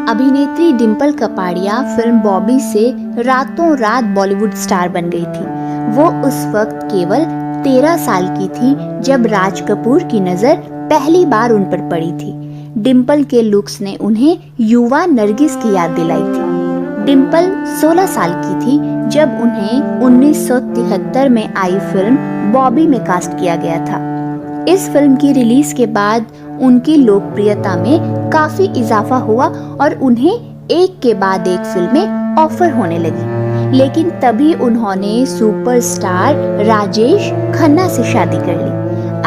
अभिनेत्री डिंपल कपाड़िया फिल्म बॉबी से रातों रात बॉलीवुड स्टार बन गई थी। वो उस वक्त केवल 13 साल की थी जब राज कपूर की नजर पहली बार उन पर पड़ी थी। डिंपल के लुक्स ने उन्हें युवा नरगिस की याद दिलाई थी। डिंपल 16 साल की थी जब उन्हें 1973 में आई फिल्म बॉबी में कास्ट किया गया था। इस फिल्म की रिलीज के बाद उनकी लोकप्रियता में काफी इजाफा हुआ और उन्हें एक के बाद एक फिल्में ऑफर होने लगी। लेकिन तभी उन्होंने सुपरस्टार राजेश खन्ना से शादी कर ली।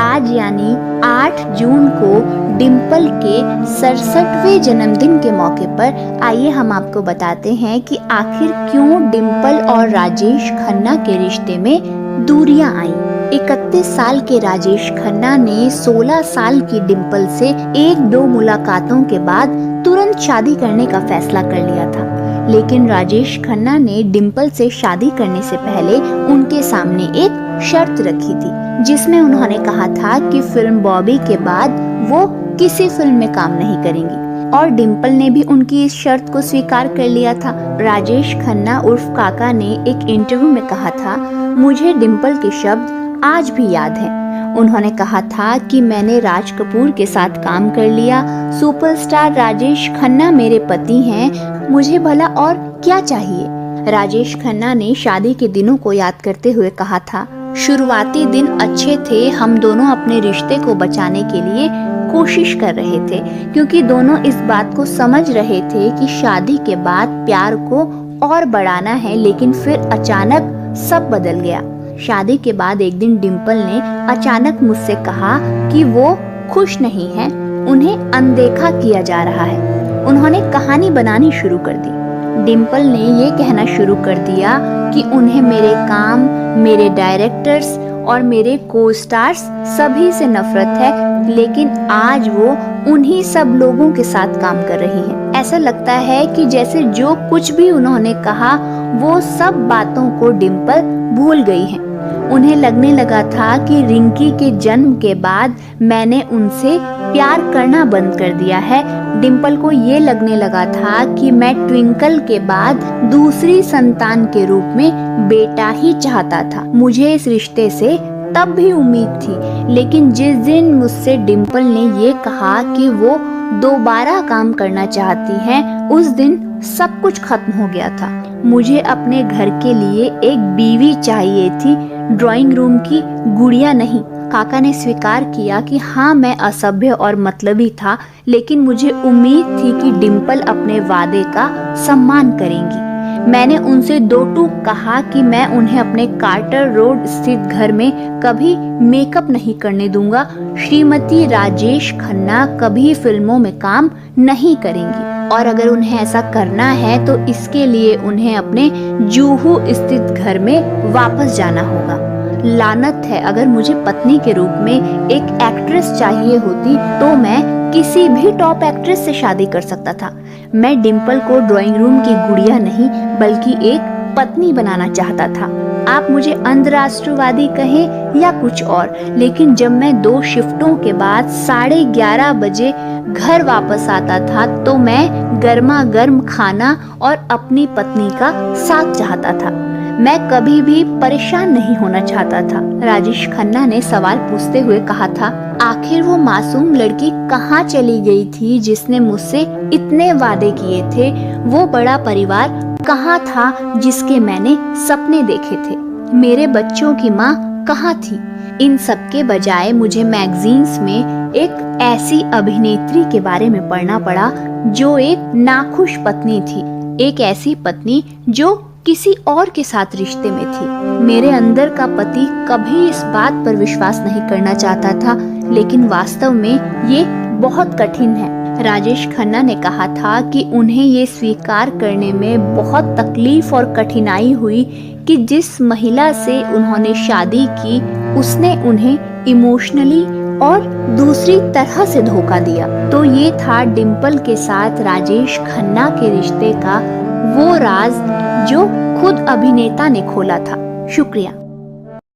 आज यानी 8 जून को डिंपल के 67वें जन्मदिन के मौके पर आइए हम आपको बताते हैं कि आखिर क्यों डिंपल और राजेश खन्ना के रिश्ते में दूरियां आईं। 31 साल के राजेश खन्ना ने 16 साल की डिंपल से 1-2 मुलाकातों के बाद तुरंत शादी करने का फैसला कर लिया था। लेकिन राजेश खन्ना ने डिंपल से शादी करने से पहले उनके सामने एक शर्त रखी थी, जिसमें उन्होंने कहा था कि फिल्म बॉबी के बाद वो किसी फिल्म में काम नहीं करेंगी और डिंपल ने भी उनकी इस शर्त को स्वीकार कर लिया था। राजेश खन्ना उर्फ काका ने एक इंटरव्यू में कहा था, मुझे डिंपल के शब्द आज भी याद है। उन्होंने कहा था कि मैंने राज कपूर के साथ काम कर लिया, सुपरस्टार राजेश खन्ना मेरे पति हैं, मुझे भला और क्या चाहिए। राजेश खन्ना ने शादी के दिनों को याद करते हुए कहा था, शुरुआती दिन अच्छे थे, हम दोनों अपने रिश्ते को बचाने के लिए कोशिश कर रहे थे क्योंकि दोनों इस बात को समझ रहे थे कि शादी के बाद प्यार को और बढ़ाना है। लेकिन फिर अचानक सब बदल गया। शादी के बाद एक दिन डिंपल ने अचानक मुझसे कहा कि वो खुश नहीं है, उन्हें अनदेखा किया जा रहा है। उन्होंने कहानी बनानी शुरू कर दी। डिंपल ने ये कहना शुरू कर दिया कि उन्हें मेरे काम, मेरे डायरेक्टर्स और मेरे को स्टार्स सभी से नफरत है, लेकिन आज वो उन्हीं सब लोगों के साथ काम कर रही हैं। ऐसा लगता है कि जैसे जो कुछ भी उन्होंने कहा वो सब बातों को डिंपल भूल गई हैं। उन्हें लगने लगा था कि रिंकी के जन्म के बाद मैंने उनसे प्यार करना बंद कर दिया है। डिंपल को ये लगने लगा था कि मैं ट्विंकल के बाद दूसरी संतान के रूप में बेटा ही चाहता था। मुझे इस रिश्ते से तब भी उम्मीद थी, लेकिन जिस दिन मुझसे डिंपल ने ये कहा कि वो दोबारा काम करना चाहती हैं, उस दिन सब कुछ खत्म हो गया था। मुझे अपने घर के लिए एक बीवी चाहिए थी, ड्राइंग रूम की गुड़िया नहीं। काका ने स्वीकार किया कि हाँ, मैं असभ्य और मतलबी था, लेकिन मुझे उम्मीद थी कि डिंपल अपने वादे का सम्मान करेंगी। मैंने उनसे 2 टूक कहा कि मैं उन्हें अपने कार्टर रोड स्थित घर में कभी मेकअप नहीं करने दूंगा। श्रीमती राजेश खन्ना कभी फिल्मों में काम नहीं करेंगी और अगर उन्हें ऐसा करना है तो इसके लिए उन्हें अपने जुहू स्थित घर में वापस जाना होगा। लानत है, अगर मुझे पत्नी के रूप में एक एक्ट्रेस चाहिए होती तो मैं किसी भी टॉप एक्ट्रेस से शादी कर सकता था। मैं डिंपल को ड्राइंग रूम की गुड़िया नहीं बल्कि एक पत्नी बनाना चाहता था। आप मुझे अंधराष्ट्रवादी कहें या कुछ और, लेकिन जब मैं 2 शिफ्टों के बाद 11:30 बजे घर वापस आता था तो मैं गर्मा गर्म खाना और अपनी पत्नी का साथ चाहता था। मैं कभी भी परेशान नहीं होना चाहता था। राजेश खन्ना ने सवाल पूछते हुए कहा था, आखिर वो मासूम लड़की कहाँ चली गई थी जिसने मुझसे इतने वादे किए थे? वो बड़ा परिवार कहाँ था जिसके मैंने सपने देखे थे? मेरे बच्चों की माँ कहाँ थी? इन सब के बजाय मुझे मैगजीन्स में एक ऐसी अभिनेत्री के बारे में पढ़ना पड़ा जो एक नाखुश पत्नी थी, एक ऐसी पत्नी जो किसी और के साथ रिश्ते में थी। मेरे अंदर का पति कभी इस बात पर विश्वास नहीं करना चाहता था, लेकिन वास्तव में ये बहुत कठिन है। राजेश खन्ना ने कहा था कि उन्हें ये स्वीकार करने में बहुत तकलीफ और कठिनाई हुई कि जिस महिला से उन्होंने शादी की उसने उन्हें इमोशनली और दूसरी तरह से धोखा दिया। तो ये था डिंपल के साथ राजेश खन्ना के रिश्ते का वो राज जो खुद अभिनेता ने खोला था। शुक्रिया।